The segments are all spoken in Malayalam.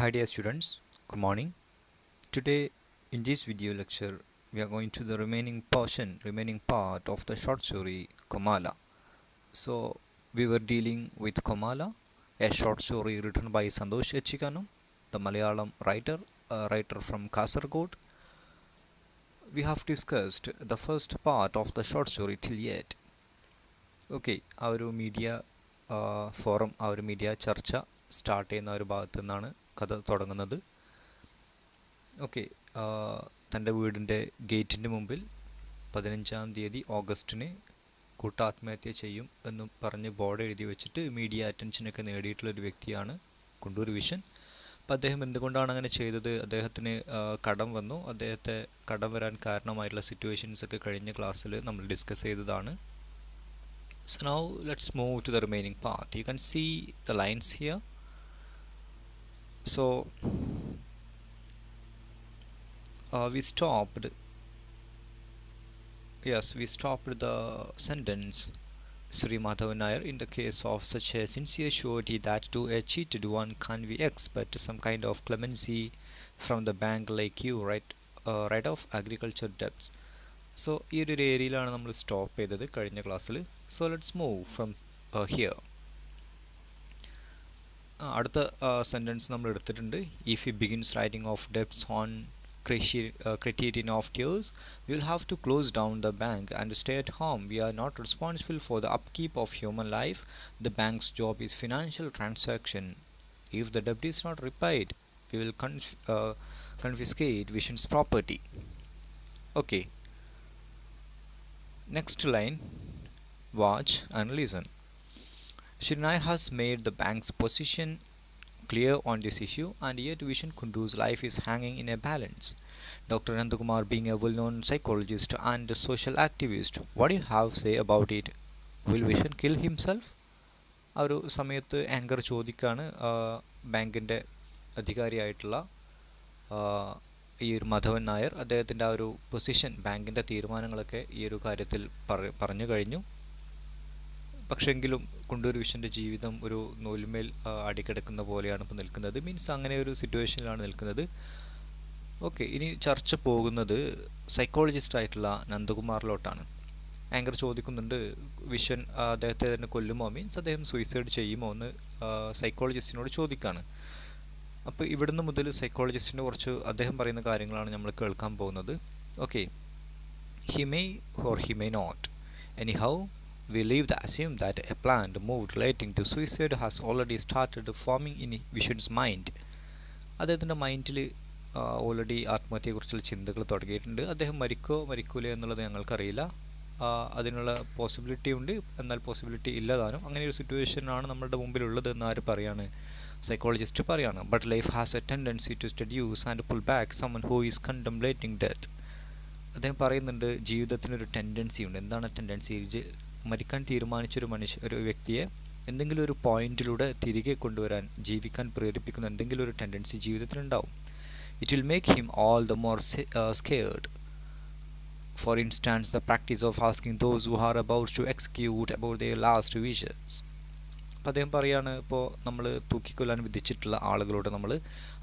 Hi dear students, good morning. Today in this video lecture we are going to the remaining part of the short story Komala. So we were dealing with Komala, a short story written by Santosh Echikanu, the Malayalam writer from Kasaragod. We have discussed the first part of the short story till yet. Okay, our media forum media ചർച്ച സ്റ്റാർട്ട് ചെയ്യുന്ന ഒരു ഭാഗത്തു നിന്നാണ് കഥ തുടങ്ങുന്നത്. ഓക്കെ, തൻ്റെ വീടിൻ്റെ ഗേറ്റിൻ്റെ മുമ്പിൽ 15-ാം തീയതി ഓഗസ്റ്റിന് കൂട്ടാത്മഹത്യ ചെയ്യും എന്ന് പറഞ്ഞ് ബോർഡ് എഴുതി വെച്ചിട്ട് മീഡിയ അറ്റൻഷനൊക്കെ നേടിയിട്ടുള്ളൊരു വ്യക്തിയാണ് കുണ്ടൂർ വിഷൻ. അപ്പോൾ അദ്ദേഹം എന്തുകൊണ്ടാണ് അങ്ങനെ ചെയ്തത്? അദ്ദേഹത്തിന് കടം വന്നു. അദ്ദേഹത്തെ കടം വരാൻ കാരണമായിട്ടുള്ള സിറ്റുവേഷൻസൊക്കെ കഴിഞ്ഞ ക്ലാസ്സിൽ നമ്മൾ ഡിസ്കസ് ചെയ്തതാണ്. So now let's move to the remaining part. You can see the lines here. So we stopped the sentence Sri Madhavan Nair, in the case of such a sincere surety that to a cheated one can we expect some kind of clemency from the bank like you, write off agriculture debts. So ഈ ഒരു ഏരിയയിലാണ് നമ്മൾ സ്റ്റോപ്പ് ചെയ്തത് കഴിഞ്ഞ ക്ലാസ്സിൽ. So let's move from here. അടുത്ത സെൻറ്റൻസ് നമ്മൾ എടുത്തിട്ടുണ്ട്. If he begins writing off debts on criterion of tears, we will have to close down the bank and stay at home. We are not responsible for the upkeep of human life. The bank's job is financial transaction. If the debt is not repaid, we will confiscate Vision's property. Okay. Next line, watch and listen. Shri Nair has made the bank's position clear on this issue, and yet Vision Kundu's life is hanging in a balance. Dr. Nandakumar, being a well-known psychologist and a social activist, what do you have to say about it? Will Vision kill himself? ആ ഒരു സമയത്ത് ആങ്കർ ചോദിക്കാണ് ബാങ്കിൻ്റെ അധികാരിയായിട്ടുള്ള ഈ ഒരു മാധവൻ നായർ അദ്ദേഹത്തിൻ്റെ ആ ഒരു പൊസിഷൻ, ബാങ്കിൻ്റെ തീരുമാനങ്ങളൊക്കെ ഈ ഒരു കാര്യത്തിൽ പറഞ്ഞു കഴിഞ്ഞു. പക്ഷെങ്കിലും കുണ്ടൂർ വിഷൻ്റെ ജീവിതം ഒരു നൂൽമേൽ അടിക്കിടക്കുന്ന പോലെയാണ് ഇപ്പോൾ നിൽക്കുന്നത്. മീൻസ് അങ്ങനെ ഒരു സിറ്റുവേഷനിലാണ് നിൽക്കുന്നത്. ഓക്കെ, ഇനി ചർച്ച പോകുന്നത് സൈക്കോളജിസ്റ്റ് ആയിട്ടുള്ള നന്ദകുമാറിലോട്ടാണ്. ആങ്കർ ചോദിക്കുന്നുണ്ട്, വിഷൻ അദ്ദേഹത്തെ തന്നെ കൊല്ലുമോ, മീൻസ് അദ്ദേഹം സൂയിസൈഡ് ചെയ്യുമോ എന്ന് സൈക്കോളജിസ്റ്റിനോട് ചോദിക്കുകയാണ്. അപ്പോൾ ഇവിടുന്ന് മുതൽ സൈക്കോളജിസ്റ്റിൻ്റെ കുറച്ച് അദ്ദേഹം പറയുന്ന കാര്യങ്ങളാണ് നമ്മൾ കേൾക്കാൻ പോകുന്നത്. Okay, he may or he may not. Anyhow we leave the assume that a planned move relating to suicide has already started forming in Vision's mind. അദ്ദേഹത്തിൻ്റെ മൈൻഡിൽ ഓൾറെഡി ആത്മഹത്യയെക്കുറിച്ചുള്ള ചിന്തകൾ തുടങ്ങിയിട്ടുണ്ട്. അദ്ദേഹം മരിക്കൂല എന്നുള്ളത് ഞങ്ങൾക്കറിയില്ല. അതിനുള്ള പോസിബിലിറ്റി ഉണ്ട്, എന്നാൽ പോസിബിലിറ്റി ഇല്ലതാനും. അങ്ങനെ ഒരു സിറ്റുവേഷനാണ് നമ്മളുടെ മുമ്പിലുള്ളത് എന്ന് ആര് പറയാണ്? സൈക്കോളജിസ്റ്റ് പറയാണ്. But life has a tendency to seduce and pull back someone who is contemplating death. അദ്ദേഹം പറയുന്നുണ്ട്, ജീവിതത്തിനൊരു ടെൻഡൻസി ഉണ്ട്. എന്താണ് ടെൻഡൻസി? മരിക്കാൻ തീരുമാനിച്ചൊരു വ്യക്തിയെ എന്തെങ്കിലും ഒരു പോയിന്റിലൂടെ തിരികെ കൊണ്ടുവരാൻ, ജീവിക്കാൻ പ്രേരിപ്പിക്കുന്ന എന്തെങ്കിലും ഒരു ടെൻഡൻസി ജീവിതത്തിലുണ്ടാവും. It will make him all the more scared. For instance, the practice of asking those who are about to execute about their last wishes. അപ്പോൾ അദ്ദേഹം പറയാണ്, ഇപ്പോൾ നമ്മൾ തൂക്കിക്കൊല്ലാൻ വിധിച്ചിട്ടുള്ള ആളുകളോട് നമ്മൾ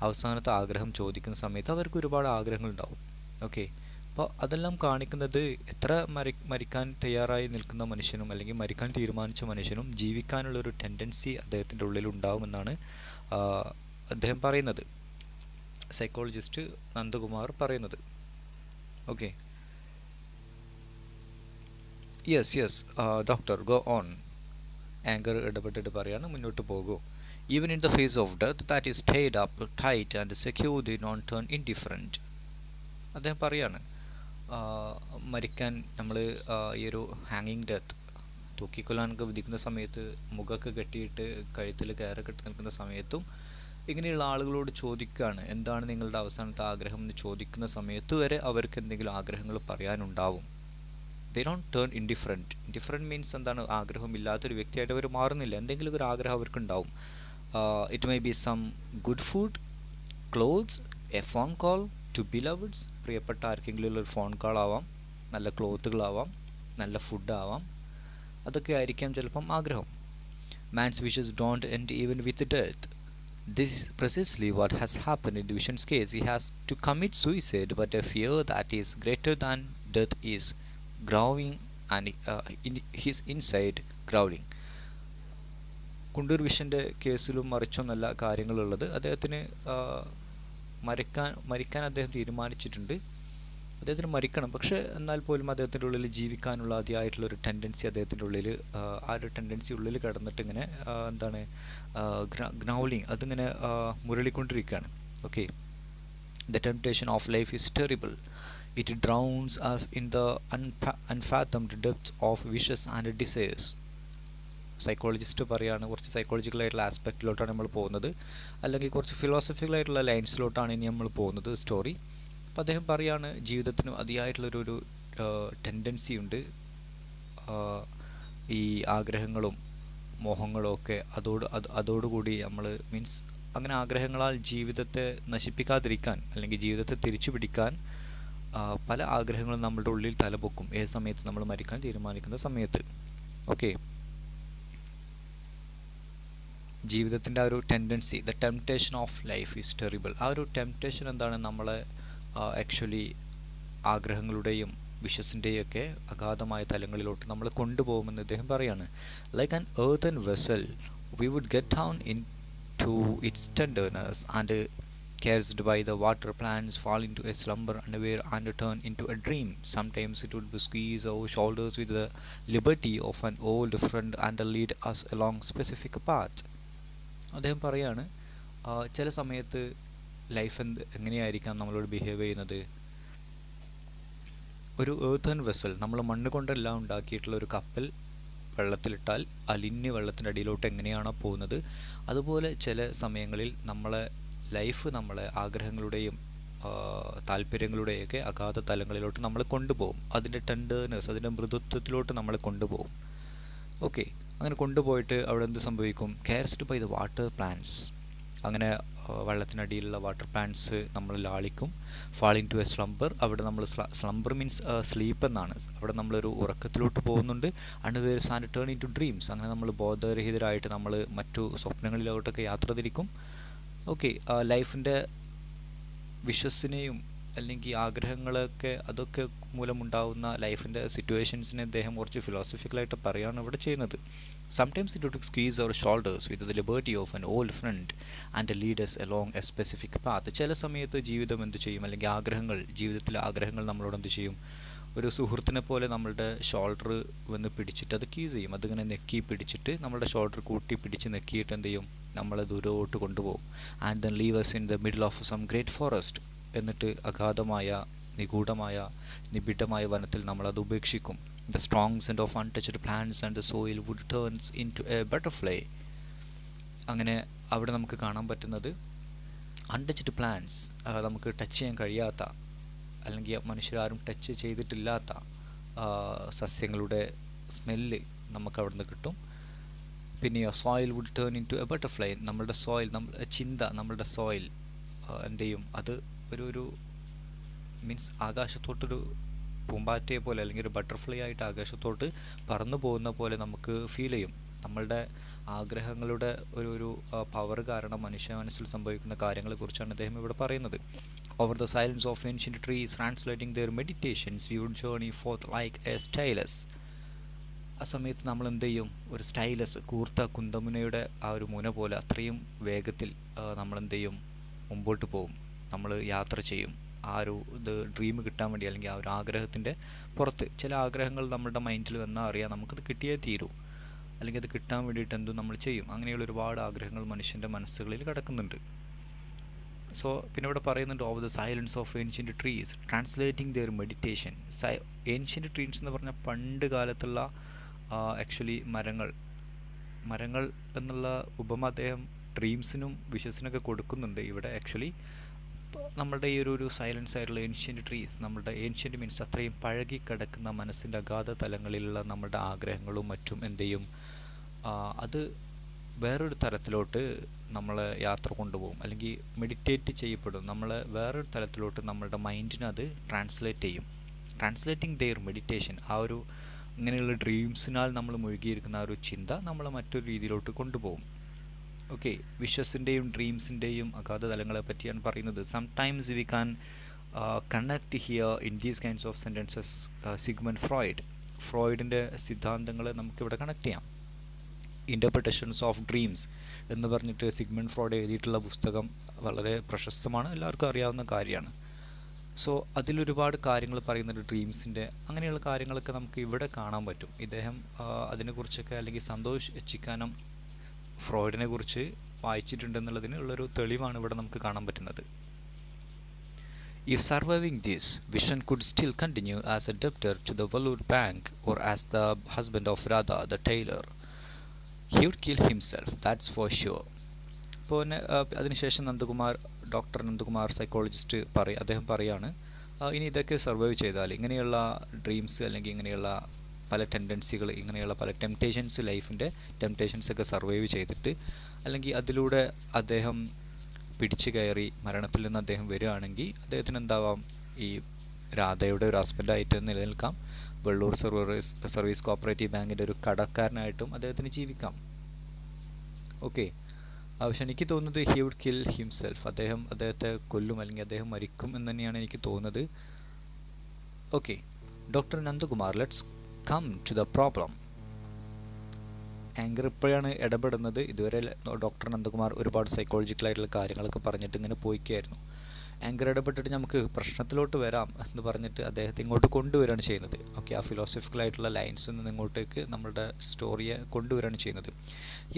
അവസാനത്തെ ആഗ്രഹം ചോദിക്കുന്ന സമയത്ത് അവർക്ക് ഒരുപാട് ആഗ്രഹങ്ങളുണ്ടാവും. ഓക്കെ, അപ്പോൾ അതെല്ലാം കാണിക്കുന്നത് എത്ര മരിക്കാൻ തയ്യാറായി നിൽക്കുന്ന മനുഷ്യനും അല്ലെങ്കിൽ മരിക്കാൻ തീരുമാനിച്ച മനുഷ്യനും ജീവിക്കാനുള്ളൊരു ടെൻഡൻസി അദ്ദേഹത്തിൻ്റെ ഉള്ളിലുണ്ടാവുമെന്നാണ് അദ്ദേഹം പറയുന്നത്, സൈക്കോളജിസ്റ്റ് നന്ദകുമാർ പറയുന്നത്. Okay, yes doctor, go on. Anchor ഇടപെട്ടിട്ട് പറയാണ്, മുന്നോട്ട് പോകൂ. Even in the face of death that is tied up tight and secure they നോൺ ടേൺ ഇൻഡിഫറൻറ്റ്. അദ്ദേഹം പറയാണ്, മരിക്കാൻ നമ്മൾ ഈ ഒരു ഹാങ്ങിങ് ഡെത്ത്, തൂക്കിക്കൊല്ലാനൊക്കെ വിധിക്കുന്ന സമയത്ത് മുഖമൊക്കെ കെട്ടിയിട്ട് കഴുത്തിൽ കയറൊക്കെ ഇട്ട് നിൽക്കുന്ന സമയത്തും ഇങ്ങനെയുള്ള ആളുകളോട് ചോദിക്കുകയാണ്, എന്താണ് നിങ്ങളുടെ അവസാനത്തെ ആഗ്രഹം എന്ന് ചോദിക്കുന്ന സമയത്ത് വരെ അവർക്ക് എന്തെങ്കിലും ആഗ്രഹങ്ങൾ പറയാനുണ്ടാവും. They don't turn indifferent. Indifferent means എന്താണ്? ആഗ്രഹമില്ലാത്തൊരു വ്യക്തിയായിട്ട് അവർ മാറുന്നില്ല. എന്തെങ്കിലും ഒരു ആഗ്രഹം അവർക്കുണ്ടാവും. It may be some good food, clothes, a phone call to beloveds. പ്രിയപ്പെട്ട ആർക്കെങ്കിലും ഉള്ളൊരു ഫോൺ കോൾ ആവാം, നല്ല ക്ലോത്തുകളാവാം, നല്ല ഫുഡാവാം. അതൊക്കെ ആയിരിക്കാം ചിലപ്പം ആഗ്രഹം. Man's wishes don't end even with death. This is precisely what has happened in Division's case. He has to commit suicide, but a fear that is greater than death is growing and in his inside growling. Kundoor വിഷൻ്റെ കേസിലും മറിച്ചൊന്നല്ല കാര്യങ്ങളുള്ളത്. അദ്ദേഹത്തിന് മരിക്കാൻ അദ്ദേഹം തീരുമാനിച്ചിട്ടുണ്ട്. അദ്ദേഹത്തിന് മരിക്കണം. പക്ഷേ എന്നാൽ പോലും അദ്ദേഹത്തിൻ്റെ ഉള്ളിൽ ജീവിക്കാനുള്ള അതിയായിട്ടുള്ള ഒരു ടെൻഡൻസി അദ്ദേഹത്തിൻ്റെ ഉള്ളിൽ, ആ ഒരു ടെൻഡൻസി ഉള്ളിൽ കിടന്നിട്ട് ഇങ്ങനെ എന്താണ് ഗ്രൗളിങ്, അതിങ്ങനെ മുരളിക്കൊണ്ടിരിക്കുകയാണ്. Okay, the temptation of life is terrible. It drowns us in the unfathomed depths of wishes and desires. Psychologist പറയുകയാണ്, കുറച്ച് സൈക്കോളജിക്കൽ ആയിട്ടുള്ള ആസ്പെക്റ്റിലോട്ടാണ് നമ്മൾ പോകുന്നത്, അല്ലെങ്കിൽ കുറച്ച് ഫിലോസഫിക്കൽ ആയിട്ടുള്ള ലൈൻസിലോട്ടാണ് ഇനി നമ്മൾ പോകുന്നത് സ്റ്റോറി. അപ്പോൾ അദ്ദേഹം പറയുകയാണ്, ജീവിതത്തിന് അതിയായിട്ടുള്ളൊരു ടെൻഡൻസി ഉണ്ട്, ഈ ആഗ്രഹങ്ങളും മോഹങ്ങളും ഒക്കെ അതോടുകൂടി നമ്മൾ മീൻസ് അങ്ങനെ ആഗ്രഹങ്ങളാൽ ജീവിതത്തെ നശിപ്പിക്കാതിരിക്കാൻ അല്ലെങ്കിൽ ജീവിതത്തെ തിരിച്ചു പിടിക്കാൻ പല ആഗ്രഹങ്ങളും നമ്മളുടെ ഉള്ളിൽ തലപൊക്കും ഏത് സമയത്ത് നമ്മൾ മരിക്കാൻ തീരുമാനിക്കുന്ന സമയത്ത്. ഓക്കെ, ജീവിതത്തിൻ്റെ ആ ഒരു tendency, the temptation of life is terrible. ആ ഒരു ടെംപ്ടേഷൻ എന്താണ്, നമ്മളെ ആക്ച്വലി ആഗ്രഹങ്ങളുടെയും വിഷസിൻ്റെയും ഒക്കെ അഗാധമായ തലങ്ങളിലോട്ട് നമ്മൾ കൊണ്ടുപോകുമെന്ന് അദ്ദേഹം പറയാണ്. Like an earthen vessel we would get down into its tenderness and carried by the water plants fall into a slumber unaware and turn into a dream. Sometimes it would squeeze our shoulders with the liberty of an old friend and lead us along specific path. അദ്ദേഹം പറയാണ്, ചില സമയത്ത് ലൈഫ് എങ്ങനെയായിരിക്കാം നമ്മളോട് ബിഹേവ് ചെയ്യുന്നത്. ഒരു earthen vessel, നമ്മൾ മണ്ണ് കൊണ്ടെല്ലാം ഉണ്ടാക്കിയിട്ടുള്ള ഒരു കപ്പൽ വെള്ളത്തിലിട്ടാൽ അലിഞ്ഞ് വെള്ളത്തിൻ്റെ അടിയിലോട്ട് എങ്ങനെയാണോ പോകുന്നത്, അതുപോലെ ചില സമയങ്ങളിൽ ലൈഫ് നമ്മളെ ആഗ്രഹങ്ങളുടെയും താല്പര്യങ്ങളുടെയൊക്കെ അഗാധ തലങ്ങളിലോട്ട് നമ്മൾ കൊണ്ടുപോകും. അതിൻ്റെ ടെൻഡേർനെസ്, അതിൻ്റെ മൃദുത്വത്തിലോട്ട് നമ്മളെ കൊണ്ടുപോകും. ഓക്കെ, അങ്ങനെ കൊണ്ടുപോയിട്ട് അവിടെ എന്ത് സംഭവിക്കും? Caressed by the water plants, അങ്ങനെ വെള്ളത്തിനടിയിലുള്ള വാട്ടർ പ്ലാന്റ്സ് നമ്മൾ ലാളിക്കും. Fall into a slumber, അവിടെ നമ്മൾ സ്ലംബർ മീൻസ് സ്ലീപ്പ് എന്നാണ്, അവിടെ നമ്മളൊരു ഉറക്കത്തിലോട്ട് പോകുന്നുണ്ട്. Unwinds and turn into dreams, അങ്ങനെ നമ്മൾ ബോധരഹിതരായിട്ട് നമ്മൾ മറ്റു സ്വപ്നങ്ങളിലോട്ടൊക്കെ യാത്ര തിരിക്കും. ഓക്കെ, ലൈഫിൻ്റെ വിശ്വസിനെയും അല്ലെങ്കിൽ ആഗ്രഹങ്ങളൊക്കെ അതൊക്കെ മൂലമുണ്ടാകുന്ന ലൈഫിൻ്റെ സിറ്റുവേഷൻസിനെ അദ്ദേഹം കുറച്ച് ഫിലോസഫിക്കലായിട്ട് പറയുകയാണ് ഇവിടെ ചെയ്യുന്നത്. Sometimes it would squeeze our shoulders with the liberty of an old friend and lead us along a specific path. ചില സമയത്ത് ജീവിതം എന്ത് ചെയ്യും, അല്ലെങ്കിൽ ആഗ്രഹങ്ങൾ, ജീവിതത്തിലെ ആഗ്രഹങ്ങൾ നമ്മളോട് എന്ത് ചെയ്യും, ഒരു സുഹൃത്തിനെ പോലെ നമ്മളുടെ ഷോൾഡർ വന്ന് പിടിച്ചിട്ട് അത് കീസ് ചെയ്യും. അതിങ്ങനെ നെക്കി പിടിച്ചിട്ട് നമ്മളുടെ ഷോൾഡർ കൂട്ടി പിടിച്ച് നെക്കിയിട്ട് എന്ത് ചെയ്യും, നമ്മളെ ദൂരോട്ട് കൊണ്ടുപോകും. And then leave us in the middle of some great forest, എന്നിട്ട് അഗാധമായ നിബിഡമായ വനത്തിൽ നമ്മളത് ഉപേക്ഷിക്കും. The strong scent of untouched plants and the soil would turns into a butterfly. അങ്ങനെ അവിടെ നമുക്ക് കാണാൻ പറ്റുന്നത് അൺടച്ച്ഡ് പ്ലാന്റ്സ്, നമുക്ക് ടച്ച് ചെയ്യാൻ കഴിയാത്ത അല്ലെങ്കിൽ മനുഷ്യരാരും ടച്ച് ചെയ്തിട്ടില്ലാത്ത സസ്യങ്ങളുടെ സ്മെല്ല് നമുക്ക് അവിടെ നിന്ന് കിട്ടും. പിന്നെ soil would turn into a butterfly, നമ്മളുടെ സോയിൽ, നമ്മളുടെ സോയിൽ എന്ത് ചെയ്യും, അത് ഒരു മീൻസ് ആകാശത്തോട്ടൊരു പൂമ്പാറ്റയെ പോലെ അല്ലെങ്കിൽ ഒരു ബട്ടർഫ്ലൈ ആയിട്ട് ആകാശത്തോട്ട് പറന്നു പോകുന്ന പോലെ നമുക്ക് ഫീൽ ചെയ്യും. നമ്മളുടെ ആഗ്രഹങ്ങളുടെ ഒരു പവർ കാരണം മനുഷ്യ മനസ്സിൽ സംഭവിക്കുന്ന കാര്യങ്ങളെക്കുറിച്ചാണ് അദ്ദേഹം ഇവിടെ പറയുന്നത്. Over the silence of ancient trees translating their meditations we would journey forth like a stylus. ആ സമയത്ത് നമ്മൾ എന്ത് ചെയ്യും, ഒരു സ്റ്റൈലസ്, കൂർത്ത കുന്തമുനയുടെ ആ ഒരു മുന പോലെ അത്രയും വേഗത്തിൽ നമ്മളെന്ത് ചെയ്യും, മുമ്പോട്ട് പോകും, നമ്മൾ യാത്ര ചെയ്യും. ആ ഒരു ഡ്രീം കിട്ടാൻ വേണ്ടി, അല്ലെങ്കിൽ ആ ഒരു ആഗ്രഹത്തിൻ്റെ പുറത്ത്. ചില ആഗ്രഹങ്ങൾ നമ്മുടെ മൈൻഡിൽ വന്നാൽ അറിയാം നമുക്കത് കിട്ടിയേ തീരൂ, അല്ലെങ്കിൽ അത് കിട്ടാൻ വേണ്ടിയിട്ട് എന്തും നമ്മൾ ചെയ്യും. അങ്ങനെയുള്ള ഒരുപാട് ആഗ്രഹങ്ങൾ മനുഷ്യൻ്റെ മനസ്സുകളിൽ കിടക്കുന്നുണ്ട്. സോ പിന്നെ ഇവിടെ പറയുന്നുണ്ട് of the silence of ancient trees translating their meditation. Ancient trees എന്ന് പറഞ്ഞാൽ പണ്ട് കാലത്തുള്ള ആക്ച്വലി മരങ്ങൾ എന്നുള്ള ഉപമ അദ്ദേഹം ഡ്രീംസിനും വിഷസിനൊക്കെ കൊടുക്കുന്നുണ്ട് ഇവിടെ. ആക്ച്വലി നമ്മുടെ ഈ ഒരു സൈലൻസ് ആയിട്ടുള്ള ഏൻഷ്യന്റ് ട്രീസ്, നമ്മുടെ ഏൻഷ്യന്റ് മീൻസ് അത്രയും പഴകി കിടക്കുന്ന മനസ്സിൻ്റെ അഗാധ തലങ്ങളിലുള്ള നമ്മുടെ ആഗ്രഹങ്ങളും മറ്റും എന്ത് ചെയ്യും, അത് വേറൊരു തലത്തിലോട്ട് നമ്മളെ യാത്ര കൊണ്ടുപോകും, അല്ലെങ്കിൽ മെഡിറ്റേറ്റ് ചെയ്യപ്പെടും. നമ്മളെ വേറൊരു തലത്തിലോട്ട് നമ്മളുടെ മൈൻഡിനെ അത് ട്രാൻസ്ലേറ്റ് ചെയ്യും. ട്രാൻസ്ലേറ്റിംഗ് ദെയർ മെഡിറ്റേഷൻ, ആ ഒരു ഇങ്ങനെയുള്ള ഡ്രീംസിനാൽ നമ്മൾ മുഴുകിയിരിക്കുന്ന ആ ഒരു ചിന്ത നമ്മളെ മറ്റൊരു രീതിയിലോട്ട് കൊണ്ടുപോകും. ഓക്കെ, വിഷസിൻ്റെയും ഡ്രീംസിൻ്റെയും അഗാധ തലങ്ങളെ പറ്റിയാണ് പറയുന്നത്. Sometimes we can connect here in these kinds of sentences Sigmund ഫ്രോയിഡിൻ്റെ സിദ്ധാന്തങ്ങളെ നമുക്കിവിടെ കണക്ട് ചെയ്യാം. ഇൻ്റർപ്രിട്ടേഷൻസ് ഓഫ് ഡ്രീംസ് എന്ന് പറഞ്ഞിട്ട് സിഗ്മണ്ട് ഫ്രോയിഡ് എഴുതിയിട്ടുള്ള പുസ്തകം വളരെ പ്രശസ്തമാണ്, എല്ലാവർക്കും അറിയാവുന്ന കാര്യമാണ്. സോ അതിലൊരുപാട് കാര്യങ്ങൾ പറയുന്നുണ്ട് ഡ്രീംസിൻ്റെ. അങ്ങനെയുള്ള കാര്യങ്ങളൊക്കെ നമുക്ക് ഇവിടെ കാണാൻ പറ്റും. ഇദ്ദേഹം അതിനെക്കുറിച്ചൊക്കെ, അല്ലെങ്കിൽ സന്തോഷ് എച്ചിക്കാനം ഫ്രോയിഡിനെ കുറിച്ച് വായിച്ചിട്ടുണ്ടെന്നുള്ളതിന് ഉള്ളൊരു തെളിവാണ് ഇവിടെ നമുക്ക് കാണാൻ പറ്റുന്നത്. If surviving this, Vishen could still continue as a debtor to the Vellore Bank or as the husband of Radha, the tailor. He would kill himself, that's for sure. അപ്പോൾ അതിനുശേഷം ഡോക്ടർ നന്ദകുമാർ സൈക്കോളജിസ്റ്റ് അദ്ദേഹം പറയാണ്, ഇനി ഇതൊക്കെ സർവൈവ് ചെയ്താൽ, ഇങ്ങനെയുള്ള ഡ്രീംസ് അല്ലെങ്കിൽ ഇങ്ങനെയുള്ള പല ടെൻഡൻസികൾ, ഇങ്ങനെയുള്ള പല ടെംപ്റ്റേഷൻസ്, ലൈഫിൻ്റെ ടെംപ്റ്റേഷൻസൊക്കെ സർവൈവ് ചെയ്തിട്ട്, അല്ലെങ്കിൽ അതിലൂടെ അദ്ദേഹം പിടിച്ചു കയറി മരണത്തിൽ നിന്ന് അദ്ദേഹം വരികയാണെങ്കിൽ അദ്ദേഹത്തിന് എന്താവാം, ഈ രാധയുടെ ഒരു ഹസ്ബൻഡായിട്ട് നിലനിൽക്കാം, വെള്ളൂർ സർവീസ് കോപ്പറേറ്റീവ് ബാങ്കിൻ്റെ ഒരു കടക്കാരനായിട്ടും അദ്ദേഹത്തിന് ജീവിക്കാം. ഓക്കെ, പക്ഷെ എനിക്ക് തോന്നുന്നത് ഹി വുഡ് കിൽ ഹിംസെൽഫ്, അദ്ദേഹത്തെ കൊല്ലും, അല്ലെങ്കിൽ അദ്ദേഹം മരിക്കും എന്ന് തന്നെയാണ് എനിക്ക് തോന്നുന്നത്. Okay, doctor Nandakumar, let's come to the problem. Anchor ഇപ്പോഴാണ് ഇടപെടുന്നത്. ഇതുവരെ ഡോക്ടർ നന്ദകുമാർ ഒരുപാട് സൈക്കോളജിക്കലായിട്ടുള്ള കാര്യങ്ങളൊക്കെ പറഞ്ഞിട്ട് ഇങ്ങനെ പോയിക്കായിരുന്നു. ആങ്കർ ഇടപെട്ടിട്ട് നമുക്ക് പ്രശ്നത്തിലോട്ട് വരാം എന്ന് പറഞ്ഞിട്ട് അദ്ദേഹത്തെ ഇങ്ങോട്ട് കൊണ്ടുവരികയാണ് ചെയ്യുന്നത്. ഓക്കെ, ആ ഫിലോസഫിക്കലായിട്ടുള്ള ലൈൻസിൽ നിന്ന് ഇങ്ങോട്ടേക്ക് നമ്മളുടെ സ്റ്റോറിയെ കൊണ്ടുവരികയാണ് ചെയ്യുന്നത്.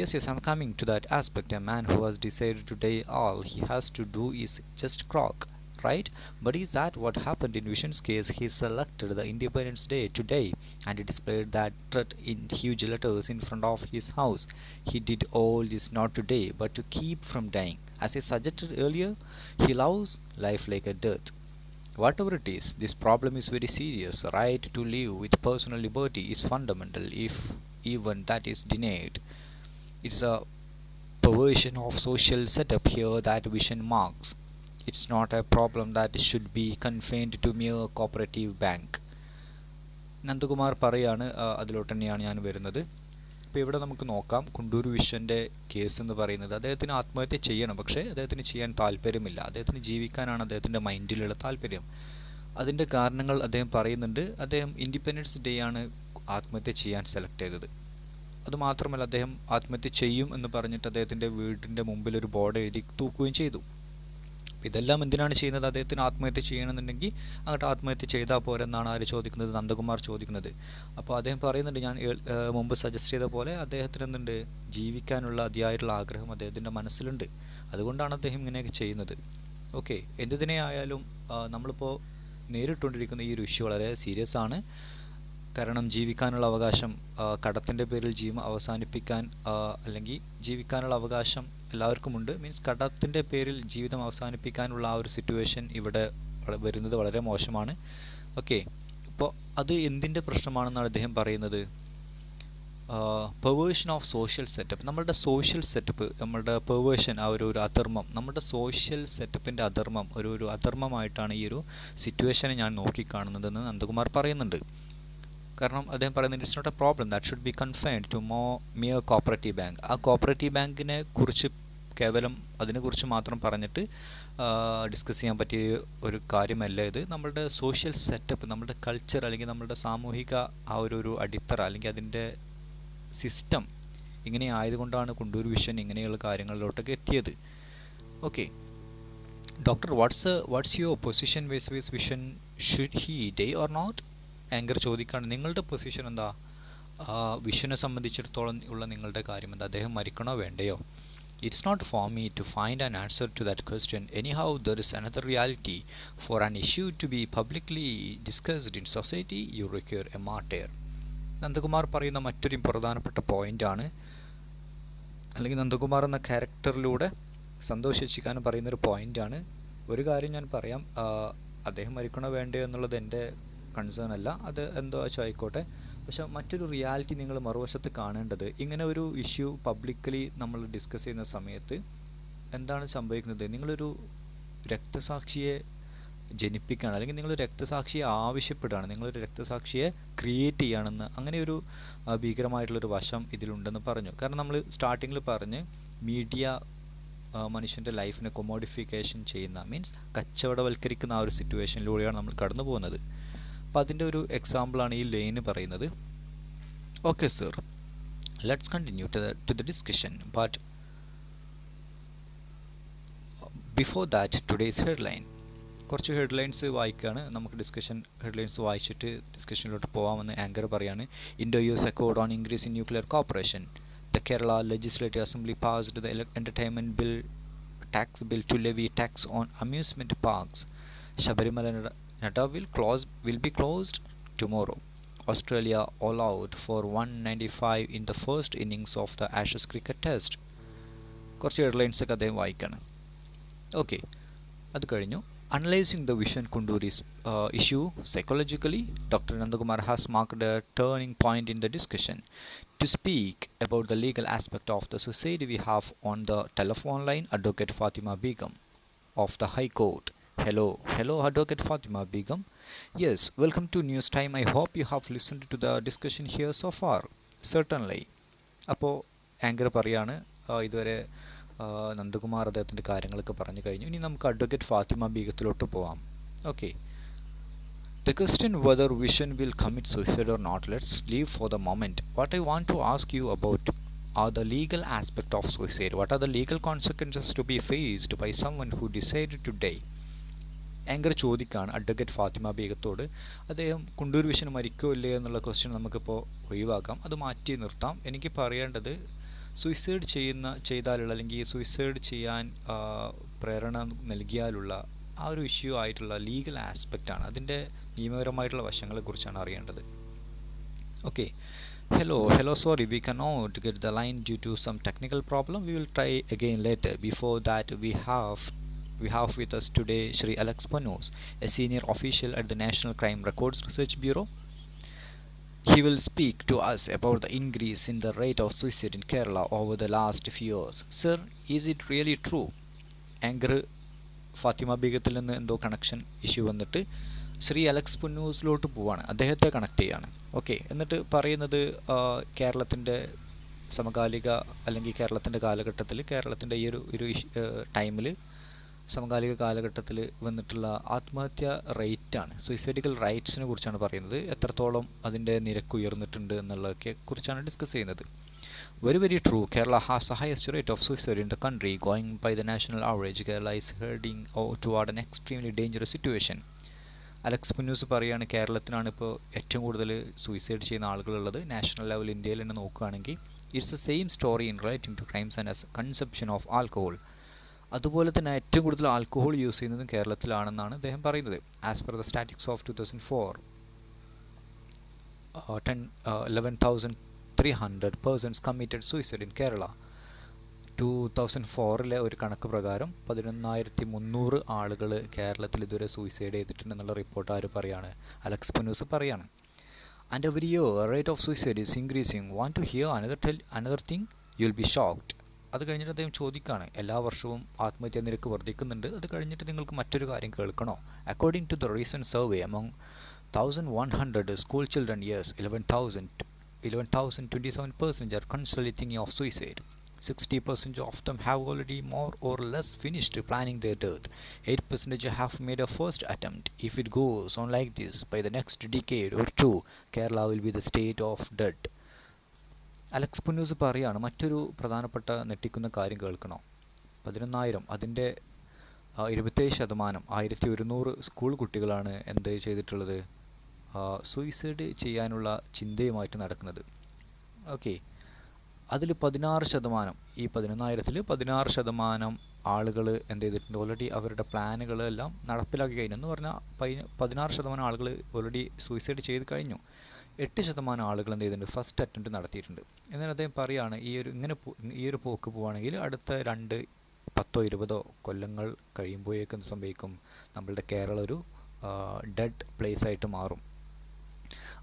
Yes, I'm coming to that aspect. A man who has decided to die all he has to do is just croak, right? But is that what happened in Vishen's case? He selected the Independence Day today and he displayed that threat in huge letters in front of his house. He did all this not today, but to keep from dying. As I suggested earlier, he loves life like a death. Whatever it is, this problem is very serious. The right to live with personal liberty is fundamental, if even that is denied. It's a perversion of social setup here that Vishen marks. It's not a problem that should be confined to mere cooperative bank. Nandakumar പറയാണ്, അതിലോട്ട് തന്നെയാണ് ഞാൻ വരുന്നത്. അപ്പോൾ ഇവിടെ നമുക്ക് നോക്കാം, കുണ്ടൂർ വിഷൻ്റെ കേസ് എന്ന് പറയുന്നത്, അദ്ദേഹത്തിന് ആത്മഹത്യ ചെയ്യണം, പക്ഷേ അദ്ദേഹത്തിന് ചെയ്യാൻ താല്പര്യമില്ല. അദ്ദേഹത്തിന് ജീവിക്കാനാണ് അദ്ദേഹത്തിൻ്റെ മൈൻഡിലുള്ള താല്പര്യം. അതിൻ്റെ കാരണങ്ങൾ അദ്ദേഹം പറയുന്നുണ്ട്. അദ്ദേഹം ഇൻഡിപെൻഡൻസ് ഡേ ആണ് ആത്മഹത്യ ചെയ്യാൻ സെലക്ട് ചെയ്തത്. അതുമാത്രമല്ല, അദ്ദേഹം ആത്മഹത്യ ചെയ്യും എന്ന് പറഞ്ഞിട്ട് അദ്ദേഹത്തിൻ്റെ വീടിൻ്റെ മുമ്പിൽ ഒരു ബോർഡ് എഴുതി തൂക്കുകയും ചെയ്തു. ഇതെല്ലാം എന്തിനാണ് ചെയ്യുന്നത്? അദ്ദേഹത്തിന് ആത്മഹത്യ ചെയ്യണമെന്നുണ്ടെങ്കിൽ അങ്ങോട്ട് ആത്മഹത്യ ചെയ്താൽ പോരെന്നാണ് ആര് ചോദിക്കുന്നത്? നന്ദകുമാർ ചോദിക്കുന്നത്. അപ്പോൾ അദ്ദേഹം പറയുന്നുണ്ട്, ഞാൻ മുമ്പ് സജസ്റ്റ് ചെയ്ത പോലെ അദ്ദേഹത്തിന് എന്തുണ്ട്, ജീവിക്കാനുള്ള അതിയായിട്ടുള്ള ആഗ്രഹം അദ്ദേഹത്തിൻ്റെ മനസ്സിലുണ്ട്. അതുകൊണ്ടാണ് അദ്ദേഹം ഇങ്ങനെയൊക്കെ ചെയ്യുന്നത്. ഓക്കെ, എന്തിനെ ആയാലും നമ്മളിപ്പോൾ നേരിട്ടുകൊണ്ടിരിക്കുന്ന ഈ ഒരു ഇഷ്യൂ വളരെ സീരിയസ് ആണ്. കാരണം ജീവിക്കാനുള്ള അവകാശം, കടത്തിൻ്റെ പേരിൽ ജീവൻ അവസാനിപ്പിക്കാൻ അല്ലെങ്കിൽ ജീവിക്കാനുള്ള അവകാശം എല്ലാവർക്കുമുണ്ട്. മീൻസ് കടത്തിൻ്റെ പേരിൽ ജീവിതം അവസാനിപ്പിക്കാനുള്ള ആ ഒരു സിറ്റുവേഷൻ ഇവിടെ വരുന്നത് വളരെ മോശമാണ്. ഓക്കെ, അപ്പോൾ അത് എന്തിൻ്റെ പ്രശ്നമാണെന്നാണ് അദ്ദേഹം പറയുന്നത്? പെർവേഷൻ ഓഫ് സോഷ്യൽ സെറ്റപ്പ്. നമ്മളുടെ സോഷ്യൽ സെറ്റപ്പ്, നമ്മളുടെ പെർവേഷൻ, ആ ഒരു അധർമ്മം, നമ്മുടെ സോഷ്യൽ സെറ്റപ്പിൻ്റെ അധർമ്മം, ഒരു അധർമ്മമായിട്ടാണ് ഈ ഒരു സിറ്റുവേഷനെ ഞാൻ നോക്കിക്കാണുന്നതെന്ന് നന്ദകുമാർ പറയുന്നുണ്ട്. കാരണം അദ്ദേഹം പറയുന്നത്, it's not a problem that should be confined to mere cooperative bank. ആ കോപ്പറേറ്റീവ് ബാങ്കിനെ കുറിച്ച് കേവലം അതിനെക്കുറിച്ച് മാത്രം പറഞ്ഞിട്ട് ഡിസ്കസ് ചെയ്യാൻ പറ്റിയ ഒരു കാര്യമല്ല ഇത്. നമ്മളുടെ സോഷ്യൽ സെറ്റപ്പ്, നമ്മുടെ കൾച്ചർ, അല്ലെങ്കിൽ നമ്മുടെ സാമൂഹിക ആ ഒരു അടിത്തറ, അല്ലെങ്കിൽ അതിൻ്റെ സിസ്റ്റം ഇങ്ങനെ ആയതുകൊണ്ടാണ് കുണ്ടൂർ വിഷൻ ഇങ്ങനെയുള്ള കാര്യങ്ങളിലോട്ടൊക്കെ എത്തിയത്. Okay, doctor, what's your position versus vision? Should he die or not? Anchor ചോദിക്കുകയാണ്, നിങ്ങളുടെ പൊസിഷൻ എന്താ? വിഷനെ സംബന്ധിച്ചിടത്തോളം ഉള്ള നിങ്ങളുടെ കാര്യം എന്താ? അദ്ദേഹം മരിക്കണോ വേണ്ടയോ? It's not for me to find an answer to that question. Anyhow, there is another reality. For an issue to be publicly discussed in society, you require a martyr. Nandakumar പറയുന്ന മറ്റൊരു പ്രധാനപ്പെട്ട പോയിൻ്റാണ്, അല്ലെങ്കിൽ നന്ദകുമാർ എന്ന ക്യാരക്ടറിലൂടെ സന്തോഷിക്കാനും പറയുന്നൊരു പോയിൻ്റാണ്. ഒരു കാര്യം ഞാൻ പറയാം, അദ്ദേഹം മരിക്കണോ വേണ്ടയോ എന്നുള്ളത് എൻ്റെ കൺസേൺ അല്ല, അത് എന്തോ ആയിക്കോട്ടെ. പക്ഷെ മറ്റൊരു റിയാലിറ്റി നിങ്ങൾ മറുവശത്ത് കാണേണ്ടത്, ഇങ്ങനെ ഒരു ഇഷ്യൂ പബ്ലിക്കലി നമ്മൾ ഡിസ്കസ് ചെയ്യുന്ന സമയത്ത് എന്താണ് സംഭവിക്കുന്നത്? നിങ്ങളൊരു രക്തസാക്ഷിയെ ജനിപ്പിക്കുകയാണ്, അല്ലെങ്കിൽ നിങ്ങൾ രക്തസാക്ഷിയെ ആവശ്യപ്പെടുകയാണ്, നിങ്ങളൊരു രക്തസാക്ഷിയെ ക്രിയേറ്റ് ചെയ്യുകയാണെന്ന്, അങ്ങനെ ഒരു ഭീകരമായിട്ടുള്ളൊരു വശം ഇതിലുണ്ടെന്ന് പറഞ്ഞു. കാരണം നമ്മൾ സ്റ്റാർട്ടിങ്ങിൽ പറഞ്ഞ് മീഡിയ മനുഷ്യൻ്റെ ലൈഫിനെ കൊമോഡിഫിക്കേഷൻ ചെയ്യുന്ന, മീൻസ് കച്ചവടവൽക്കരിക്കുന്ന ആ ഒരു സിറ്റുവേഷനിലൂടെയാണ് നമ്മൾ കടന്നു പോകുന്നത്. അപ്പോൾ അതിൻ്റെ ഒരു എക്സാമ്പിളാണ് ഈ ലൈന് പറയുന്നത്. Okay sir, let's continue to the discussion. But before that today's headline. കുറച്ച് ഹെഡ്ലൈൻസ് വായിക്കുകയാണ്. നമുക്ക് ഹെഡ്ലൈൻസ് വായിച്ചിട്ട് ഡിസ്കഷനിലോട്ട് പോകാമെന്ന് ആങ്കർ പറയാണ്. Indo-US Accord on increase in nuclear cooperation. The Kerala Legislative Assembly passed the entertainment bill, tax bill to levy tax on amusement parks. Shabarimala Nada will be closed tomorrow. Australia all out for 195 in the first innings of the Ashes cricket test. കുറച്ച് ഹെഡ്ലൈൻസ് ഒക്കെ അദ്ദേഹം വായിക്കാണ്. ഓക്കെ, അത് കഴിഞ്ഞു. Analyzing the Vishen Kunduri issue psychologically, Dr. Nandakumar has marked a turning point in the discussion. To speak about the legal aspect of the suicide, we have on the telephone line Advocate Fatima Begum of the High Court. Hello, Advocate Fatima Begum. Yes, welcome to News Time. I hope you have listened to the discussion here so far. Certainly. അപ്പോൾ ആങ്കർ പറയാണ്, ഇതുവരെ നന്ദകുമാർ അദ്ദേഹത്തിൻ്റെ കാര്യങ്ങളൊക്കെ പറഞ്ഞു കഴിഞ്ഞു. ഇനി നമുക്ക് അഡ്വക്കേറ്റ് ഫാത്തിമ ബീഗത്തിലോട്ട് പോവാം. Okay, the question whether Vishen will commit suicide or not, let's leave for the moment. What I want to ask you about are the legal aspect of suicide. What are the legal consequences to be faced by someone who decided to die? Anchor ചോദിക്കുകയാണ് അഡ്വക്കേറ്റ് ഫാത്തിമ ബീഗത്തോട്. അദ്ദേഹം കുണ്ടൂർ വിഷൻ മരിക്കോ ഇല്ലേ എന്നുള്ള ക്വസ്റ്റ്യൻ നമുക്കിപ്പോൾ ഒഴിവാക്കാം, അത് മാറ്റി നിർത്താം. എനിക്ക് പറയേണ്ടത് സൂയിസൈഡ് ചെയ്താലുള്ള, അല്ലെങ്കിൽ സൂയിസൈഡ് ചെയ്യാൻ പ്രേരണ നൽകിയാലുള്ള ആ ഒരു ഇഷ്യൂ ആയിട്ടുള്ള ലീഗൽ ആസ്പെക്റ്റാണ്, അതിൻ്റെ നിയമപരമായിട്ടുള്ള വശങ്ങളെക്കുറിച്ചാണ് അറിയേണ്ടത്. Okay, hello, sorry, we cannot get the line due to some technical problem. We will try again later. Before that, we have with us today Shri Alex Panos, a senior official at the National Crime Records Research Bureau. He will speak to us about the increase in the rate of suicide in Kerala over the last few years. Sir, is it really true? Anchor Fathima ബീഗത്തിൽ നിന്ന് എന്തോ കണക്ഷൻ ഇഷ്യൂ വന്നിട്ട് ശ്രീ അലക്സ് പുന്നൂസിലോട്ട് പോവാണ്, അദ്ദേഹത്തെ കണക്ട് ചെയ്യാണ്. ഓക്കെ, എന്നിട്ട് പറയുന്നത് കേരളത്തിൻ്റെ സമകാലിക, അല്ലെങ്കിൽ കേരളത്തിൻ്റെ കാലഘട്ടത്തിൽ, കേരളത്തിൻ്റെ ഈ ഒരു ടൈമിൽ, സമകാലിക കാലഘട്ടത്തിൽ വന്നിട്ടുള്ള ആത്മഹത്യ റേറ്റാണ്, സൂയിസൈഡിക്കൽ റൈറ്റ്സിനെ കുറിച്ചാണ് പറയുന്നത്. എത്രത്തോളം അതിൻ്റെ നിരക്ക് ഉയർന്നിട്ടുണ്ട് എന്നുള്ളതൊക്കെ കുറിച്ചാണ് ഡിസ്കസ് ചെയ്യുന്നത്. Very true. Kerala has the highest rate of suicide in the country. Going by the national average, Kerala is heading toward an extremely dangerous situation. Alex Punnoose പറയുകയാണ്, കേരളത്തിനാണ് ഇപ്പോൾ ഏറ്റവും കൂടുതൽ സൂയിസൈഡ് ചെയ്യുന്ന ആളുകളുള്ളത്. നാഷണൽ ലെവൽ ഇന്ത്യയിൽ തന്നെ നോക്കുകയാണെങ്കിൽ it's the same story in relating to crimes and as consumption of alcohol. അതുപോലെ തന്നെ ഏറ്റവും കൂടുതൽ ആൽക്കഹോൾ യൂസ് ചെയ്യുന്നതും കേരളത്തിലാണെന്നാണ് അദ്ദേഹം പറയുന്നത്. As per the statics of 2004, 11,300 persons committed suicide in Kerala. 2004 ഒരു കണക്ക് പ്രകാരം 11,300 ആളുകൾ കേരളത്തിൽ ഇതുവരെ സൂയിസൈഡ് ചെയ്തിട്ടുണ്ടെന്നുള്ള റിപ്പോർട്ട് ആര് പറയാണ്? അലക്സ് പുന്നൂസ് പറയാണ്. And every year rate of suicide is increasing. Want to hear another thing? You'll be shocked. അത് കഴിഞ്ഞിട്ട് അദ്ദേഹം ചോദിക്കുകയാണ്, എല്ലാ വർഷവും ആത്മഹത്യാ നിരക്ക് വർദ്ധിക്കുന്നുണ്ട്, അത് കഴിഞ്ഞിട്ട് നിങ്ങൾക്ക് മറ്റൊരു കാര്യം കേൾക്കണോ? According to the recent survey among 1,100 school children, yes, 11,027% are constantly thinking of suicide. 60% of them have already more or less finished planning their death. 8% have made a first attempt. If it goes on like this, by the next decade or two, Kerala will be the state of dead. Alex Punnoose പറയുകയാണ്, മറ്റൊരു പ്രധാനപ്പെട്ട ഞെട്ടിക്കുന്ന കാര്യം കേൾക്കണോ? 11,000, അതിൻ്റെ 27%, 1,100 സ്കൂൾ കുട്ടികളാണ് എന്ത് ചെയ്തിട്ടുള്ളത്? സൂയിസൈഡ് ചെയ്യാനുള്ള ചിന്തയുമായിട്ട് നടക്കുന്നത്. ഓക്കെ, അതിൽ 16%, ഈ 11,000-ൽ 16% ആളുകൾ എന്ത് ചെയ്തിട്ടുണ്ട്? ഓൾറെഡി അവരുടെ പ്ലാനുകളെല്ലാം നടപ്പിലാക്കി കഴിഞ്ഞു. എന്ന് പറഞ്ഞാൽ 16% ആളുകൾ ഓൾറെഡി സൂയിസൈഡ് ചെയ്ത് കഴിഞ്ഞു. 8% ആളുകൾ എന്ത് ചെയ്തിട്ടുണ്ട്? ഫസ്റ്റ് അറ്റംപ്റ്റ് നടത്തിയിട്ടുണ്ട്. എന്നാൽ അദ്ദേഹം പറയുകയാണ്, ഈ ഒരു പോക്ക് പോവുകയാണെങ്കിൽ അടുത്ത 10-20 കൊല്ലങ്ങൾ കഴിയുമ്പോഴേക്കും എന്ത് സംഭവിക്കും? നമ്മളുടെ കേരളം ഒരു ഡെഡ് പ്ലേസ് ആയിട്ട് മാറും.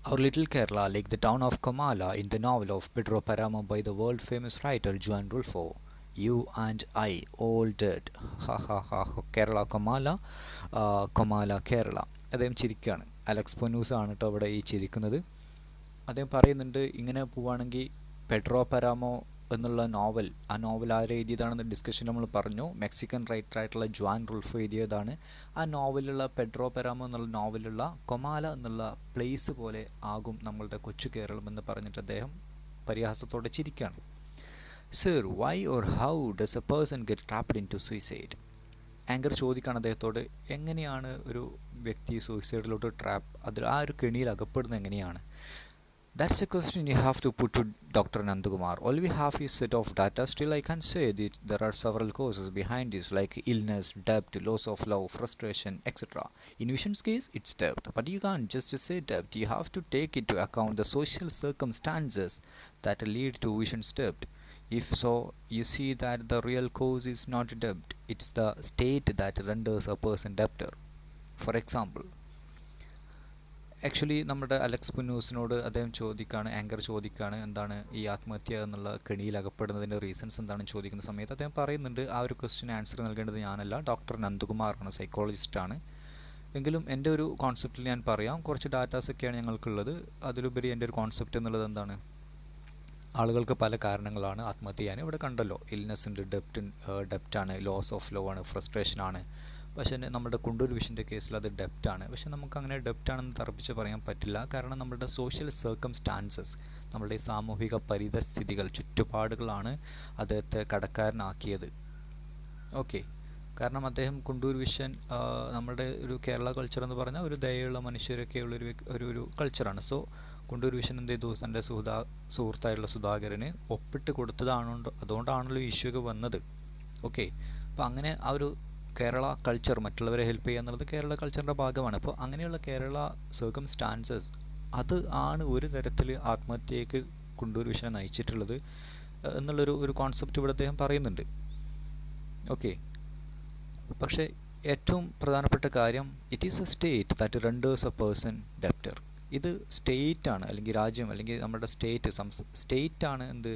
Our little Kerala, like the town of Kamala in the novel of Pedro Paramo by the world famous writer Juan Rulfo. you and I all dead. Ha ha ha. Kerala Comala, Comala Kerala. അദ്ദേഹം ചിരിക്കുകയാണ്. അലക്സ് പൊന്നൂസ് ആണ് കേട്ടോ അവിടെ ഈ ചിരിക്കുന്നത്. അദ്ദേഹം പറയുന്നുണ്ട് ഇങ്ങനെ പോവുകയാണെങ്കിൽ പെഡ്രോ പരാമോ എന്നുള്ള നോവൽ, ആ നോവൽ ആരെ എഴുതിയതാണെന്ന് ഡിസ്കഷൻ നമ്മൾ പറഞ്ഞു. മെക്സിക്കൻ റൈറ്ററായിട്ടുള്ള ജോൺ റുൾഫ് എഴുതിയതാണ്. ആ നോവലുള്ള പെഡ്രോ പരാമോ എന്നുള്ള നോവലുള്ള കൊമാല എന്നുള്ള പ്ലേസ് പോലെ ആകും നമ്മളുടെ കൊച്ചു കേരളം എന്ന് പറഞ്ഞിട്ട് അദ്ദേഹം പരിഹാസത്തോടെ ചിരിക്കുകയാണ്. Sir, why or how does a person get trapped into suicide? Anchor ചോദിക്കുകയാണ് അദ്ദേഹത്തോട്, എങ്ങനെയാണ് ഒരു വ്യക്തി സൂയിസൈഡിലോട്ട് അതിൽ ആ ഒരു കെണിയിൽ അകപ്പെടുന്നത് എങ്ങനെയാണ്? That's a question you have to put to Dr. Nandakumar. All we have is set of data. Still, I can say that there are several causes behind this, like illness, debt, loss of love, frustration, etc. In Vishen's case, it's debt. But you can't just say debt. You have to take into account the social circumstances that lead to Vishen's debt. If so, you see that the real cause is not debt. It's the state that renders a person debtor. For example, actually നമ്മുടെ അലക്സ് പുന്നൂസിനോട് അദ്ദേഹം ആങ്കർ ചോദിക്കുകയാണ് എന്താണ് ഈ ആത്മഹത്യ എന്നുള്ള കെണിയിൽ അകപ്പെടുന്നതിൻ്റെ റീസൺസ് എന്താണെന്ന് ചോദിക്കുന്ന സമയത്ത് അദ്ദേഹം പറയുന്നുണ്ട് ആ ഒരു ക്വസ്റ്റ്യൻ ആൻസർ നൽകേണ്ടത് ഞാനല്ല, ഡോക്ടർ നന്ദകുമാറാണ്, സൈക്കോളജിസ്റ്റാണ്. എങ്കിലും എൻ്റെ ഒരു കോൺസെപ്റ്റിൽ ഞാൻ പറയാം. കുറച്ച് ഡാറ്റാസൊക്കെയാണ് ഞങ്ങൾക്കുള്ളത്. അതിലുപരി എൻ്റെ ഒരു കോൺസെപ്റ്റ് എന്നുള്ളത് എന്താണ്, ആളുകൾക്ക് പല കാരണങ്ങളാണ് ആത്മഹത്യ ചെയ്യാൻ. ഇവിടെ കണ്ടല്ലോ, ഇൽനെസ് ഉണ്ട്, ഡെപ്റ്റാണ്, ലോസ് ഓഫ് ലവ് ആണ്, ഫ്രസ്ട്രേഷൻ ആണ്. പക്ഷേ നമ്മുടെ കുണ്ടൂർ വിഷൻ്റെ കേസിൽ അത് ഡെപ്റ്റാണ്. പക്ഷേ നമുക്കങ്ങനെ ഡെപ്റ്റാണെന്ന് തറപ്പിച്ച് പറയാൻ പറ്റില്ല. കാരണം നമ്മുടെ സോഷ്യൽ സർക്കംസ്റ്റാൻസസ്, നമ്മുടെ സാമൂഹിക പരിതസ്ഥിതികൾ, ചുറ്റുപാടുകളാണ് അദ്ദേഹത്തെ കടക്കാരനാക്കിയത്. ഓക്കെ, കാരണം അദ്ദേഹം കുണ്ടൂർ വിഷൻ നമ്മുടെ ഒരു കേരള കൾച്ചർ എന്ന് പറഞ്ഞാൽ ഒരു ദയുള്ള മനുഷ്യരൊക്കെ ഉള്ളൊരു ഒരു കൾച്ചറാണ്. സോ കുണ്ടൂർ വിഷൻ എന്ത് ചെയ്തു, തൻ്റെ സുഹൃത്തായിട്ടുള്ള സുധാകരന് ഒപ്പിട്ട് അതുകൊണ്ടാണല്ലോ ഇഷ്യൂ വന്നത്. ഓക്കെ, അപ്പോൾ അങ്ങനെ ആ ഒരു കേരള കൾച്ചർ, മറ്റുള്ളവരെ ഹെൽപ്പ് ചെയ്യുക എന്നുള്ളത് കേരള കൾച്ചറിൻ്റെ ഭാഗമാണ്. അപ്പോൾ അങ്ങനെയുള്ള കേരള സർക്കംസ്റ്റാൻസസ് അത് ആണ് ഒരു തരത്തിൽ ആത്മഹത്യയ്ക്ക് കുണ്ടൂർ വിഷനെ നയിച്ചിട്ടുള്ളത് എന്നുള്ളൊരു കോൺസെപ്റ്റ് ഇവിടെ അദ്ദേഹം പറയുന്നുണ്ട്. ഓക്കെ, പക്ഷേ ഏറ്റവും പ്രധാനപ്പെട്ട കാര്യം, it is A state that renders A person debtor. ഇത് സ്റ്റേറ്റ് ആണ്, അല്ലെങ്കിൽ രാജ്യം, അല്ലെങ്കിൽ നമ്മുടെ സ്റ്റേറ്റ് ആണ് എന്ത്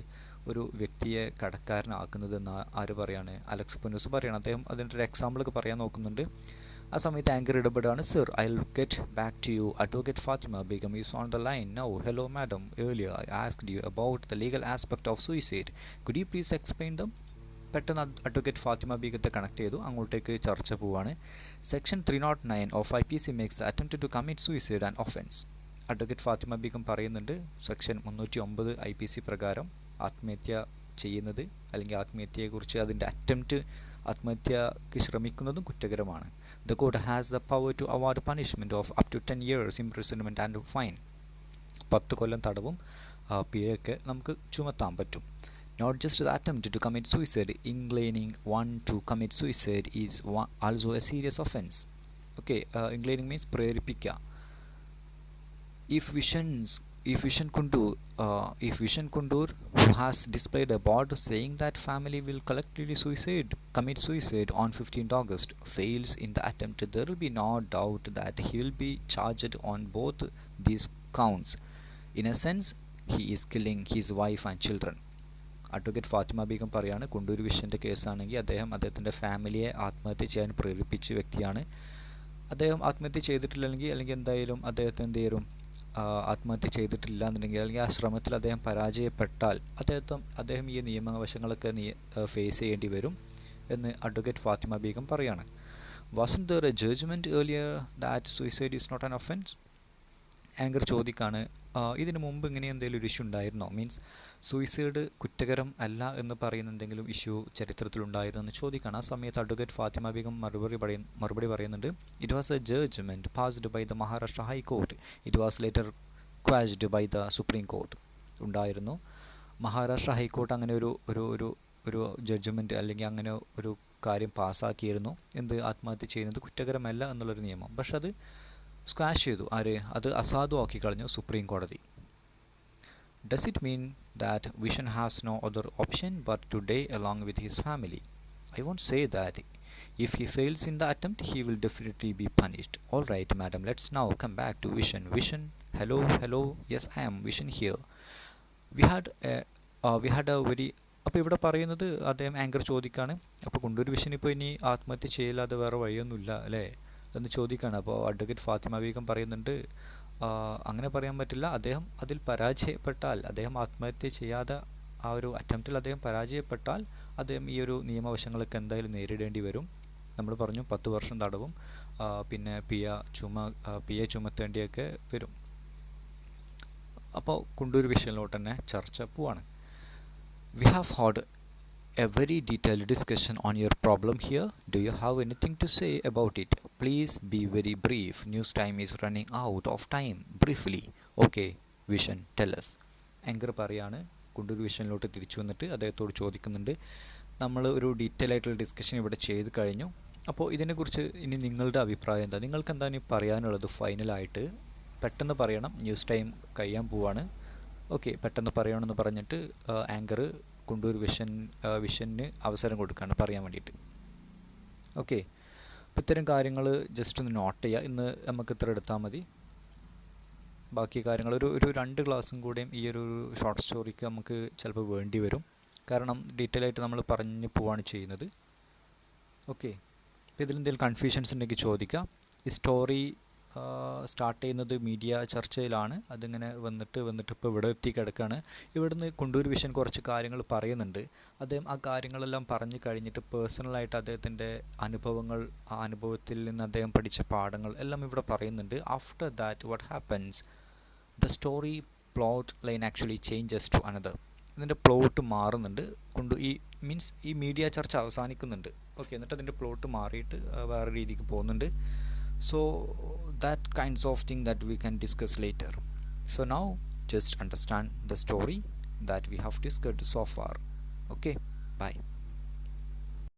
ഒരു വ്യക്തിയെ കടക്കാരനാക്കുന്നത് എന്ന് ആര് പറയാണ്? അലക്സ് പൊന്നൂസ് പറയാണ്. അദ്ദേഹം അതിൻ്റെ ഒരു എക്സാമ്പിളൊക്കെ പറയാൻ നോക്കുന്നുണ്ട്. ആ സമയത്ത് ആങ്കർ ഇടപെടാണ്. Sir, I will get back to you. Advocate Fathima Begum is on the line now. Hello madam, earlier I asked you about the legal aspect of suicide. Could you please explain them? പെട്ടെന്ന് അഡ്വക്കേറ്റ് ഫാത്തിമ ബീഗത്തെ കണക്ട് ചെയ്തു. അങ്ങോട്ടേക്ക് ചർച്ച പോവാണ്. Section 309 of IPC makes the attempt to commit suicide and offence. Advocate Fathima Begum പറയുന്നുണ്ട്, സെക്ഷൻ 309 IPC പ്രകാരം ആത്മഹത്യ ചെയ്യുന്നത്, അല്ലെങ്കിൽ ആത്മഹത്യയെക്കുറിച്ച് അതിൻ്റെ ആത്മഹത്യക്ക് ശ്രമിക്കുന്നതും കുറ്റകരമാണ്. The court has the power to award punishment of up to 10 years imprisonment and fine. 10 കൊല്ലം തടവും പിഴയൊക്കെ നമുക്ക് ചുമത്താൻ പറ്റും. Not just the attempt to commit suicide, inclining one to commit suicide is also a serious offense. Okay, inclining means പ്രേരിപ്പിക്കുക. If Vishen Kundur, who has displayed a board saying that family will collectively commit suicide on 15th August, fails in the attempt, there will be no doubt that he will be charged on both these counts. In a sense, he is killing his wife and children. Advocate Fathima Beegum പറയാണ്, കുണ്ടൂർ വിഷൻ്റെ കേസാണെങ്കിൽ അദ്ദേഹത്തിൻ്റെ ഫാമിലിയെ ആത്മഹത്യ ചെയ്യാൻ പ്രേരിപ്പിച്ച വ്യക്തിയാണ്. അദ്ദേഹം ആത്മഹത്യ ചെയ്തിട്ടില്ലെങ്കിൽ, അല്ലെങ്കിൽ എന്തായാലും അദ്ദേഹത്തെ എന്ത് ചെയ്യും, ആത്മഹത്യ ചെയ്തിട്ടില്ല എന്നുണ്ടെങ്കിൽ, അല്ലെങ്കിൽ ആ ശ്രമത്തിൽ അദ്ദേഹം പരാജയപ്പെട്ടാൽ അദ്ദേഹം ഈ നിയമവശങ്ങളൊക്കെ ഫേസ് ചെയ്യേണ്ടി വരും എന്ന് അഡ്വക്കേറ്റ് ഫാത്തിമ ബീഗം പറയാണ്. Wasn't there a judgment earlier that suicide is not an offense? Anchor ചോദിക്കാണ്, ഇതിനു മുമ്പ് ഇങ്ങനെ എന്തെങ്കിലും ഒരു ഇഷ്യൂ ഉണ്ടായിരുന്നോ? മീൻസ് സൂയിസൈഡ് കുറ്റകരം അല്ല എന്ന് പറയുന്ന എന്തെങ്കിലും ഇഷ്യൂ ചരിത്രത്തിലുണ്ടായിരുന്നു എന്ന് ചോദിക്കുകയാണ്. ആ സമയത്ത് അഡ്വക്കേറ്റ് ഫാത്തിമ ബീഗം മറുപടി പറയുന്നുണ്ട്, it was a judgement passed by the Maharashtra high court. It was later quashed by the supreme court. ഉണ്ടായിരുന്നു, മഹാരാഷ്ട്ര ഹൈക്കോർട്ട് അങ്ങനെ ഒരു ജഡ്ജ്മെൻറ്റ് അല്ലെങ്കിൽ അങ്ങനെ ഒരു കാര്യം പാസ്സാക്കിയിരുന്നു. എന്ത്, ആത്മഹത്യ ചെയ്യുന്നത് കുറ്റകരമല്ല എന്നുള്ളൊരു നിയമം. പക്ഷെ അത് സ്ക്വാഷ് ചെയ്തു. അത് അസാധുവാക്കി കളഞ്ഞു സുപ്രീം കോടതി. Does it mean that Vishen has no other option but to die along with his family? I won't say that. If he fails in the attempt, he will definitely be punished. All right, madam, let's now come back to Vishen. Vishen, hello. Yes, I am Vishen here. We had a very അപ്പോൾ ഇവിടെ പറയുന്നത് അദ്ദേഹം ആങ്കർ ചോദിക്കാണ്, അപ്പോൾ കുണ്ടൂർ വിഷൻ ഇപ്പോൾ ഇനി ആത്മഹത്യ ചെയ്യല്ലാതെ വേറെ വഴിയൊന്നുമില്ല അല്ലേ എന്ന് ചോദിക്കുകയാണ്. അപ്പോൾ അഡ്വക്കേറ്റ് ഫാത്തിമ ബീഗം പറയുന്നുണ്ട്, അങ്ങനെ പറയാൻ പറ്റില്ല, അദ്ദേഹം അതിൽ പരാജയപ്പെട്ടാൽ, അദ്ദേഹം ആത്മഹത്യ ചെയ്യാതെ ആ ഒരു അറ്റംപ്റ്റിൽ അദ്ദേഹം പരാജയപ്പെട്ടാൽ അദ്ദേഹം ഈ ഒരു നിയമവശങ്ങളൊക്കെ എന്തായാലും നേരിടേണ്ടി വരും. നമ്മൾ പറഞ്ഞു 10 വർഷം തടവും പിന്നെ പി എ ചുമത്തേണ്ടിയൊക്കെ വരും. അപ്പോൾ കുണ്ടൂർ വിഷനിലോട്ട് തന്നെ ചർച്ച പോവാണ്. We have had a very detailed discussion on your problem here. Do you have anything to say about it? Please be very brief. News time is running out of time. Briefly. Okay, Vision, tell us. Anchor പറയാണ്, കുണ്ടൂർ വിഷനിലോട്ട് തിരിച്ചു വന്നിട്ട് അദ്ദേഹത്തോട് ചോദിക്കുന്നുണ്ട്, നമ്മൾ ഒരു ഡീറ്റെയിൽ ആയിട്ടുള്ള ഡിസ്കഷൻ ഇവിടെ ചെയ്ത് കഴിഞ്ഞു, അപ്പോൾ ഇതിനെക്കുറിച്ച് ഇനി നിങ്ങളുടെ അഭിപ്രായം എന്താ, നിങ്ങൾക്ക് എന്താണ് ഇനി പറയാനുള്ളത് ഫൈനലായിട്ട്? പെട്ടെന്ന് പറയണം, ന്യൂസ് ടൈം കഴിയാൻ പോവാണ്. ഓക്കെ, പെട്ടെന്ന് പറയണമെന്ന് പറഞ്ഞിട്ട് ആങ്കർ കുണ്ടൂർ വിഷന് അവസരം കൊടുക്കുകയാണ് പറയാൻ വേണ്ടിയിട്ട്. ഓക്കെ, അപ്പോൾ ഇത്തരം കാര്യങ്ങൾ ജസ്റ്റ് ഒന്ന് നോട്ട് ചെയ്യുക. ഇന്ന് നമുക്ക് ഇത്ര എടുത്താൽ മതി. ബാക്കി കാര്യങ്ങൾ ഒരു 2 ക്ലാസ്സും കൂടെയും ഈ ഒരു ഷോർട്ട് സ്റ്റോറിക്ക് നമുക്ക് ചിലപ്പോൾ വേണ്ടി വരും, കാരണം ഡീറ്റെയിൽ ആയിട്ട് നമ്മൾ പറഞ്ഞു പോവാണ് ചെയ്യുന്നത്. ഓക്കെ, അപ്പോൾ ഇതിലെന്തെങ്കിലും കൺഫ്യൂഷൻസ് ഉണ്ടെങ്കിൽ ചോദിക്കാം. ഈ സ്റ്റോറി സ്റ്റാർട്ട് ചെയ്യുന്നത് മീഡിയ ചർച്ചയിലാണ്. അതിങ്ങനെ വന്നിട്ട് ഇപ്പോൾ ഇവിടെ എത്തി കിടക്കുകയാണ്. ഇവിടുന്ന് കുണ്ടൂർ വിഷൻ കുറച്ച് കാര്യങ്ങൾ പറയുന്നുണ്ട്. അദ്ദേഹം ആ കാര്യങ്ങളെല്ലാം പറഞ്ഞു കഴിഞ്ഞിട്ട് പേഴ്സണലായിട്ട് അദ്ദേഹത്തിൻ്റെ അനുഭവങ്ങൾ, ആ അനുഭവത്തിൽ നിന്ന് അദ്ദേഹം പഠിച്ച പാഠങ്ങൾ എല്ലാം ഇവിടെ പറയുന്നുണ്ട്. After that what happens, the story plot line actually changes to another. ഇതിൻ്റെ പ്ലോട്ട് മാറുന്നുണ്ട്. ഈ മീഡിയ ചർച്ച അവസാനിക്കുന്നുണ്ട്. ഓക്കെ, എന്നിട്ട് അതിൻ്റെ പ്ലോട്ട് മാറിയിട്ട് വേറെ രീതിക്ക് പോകുന്നുണ്ട്. So that kinds of thing that we can discuss later. So now just understand the story that we have discussed so far. Okay, bye.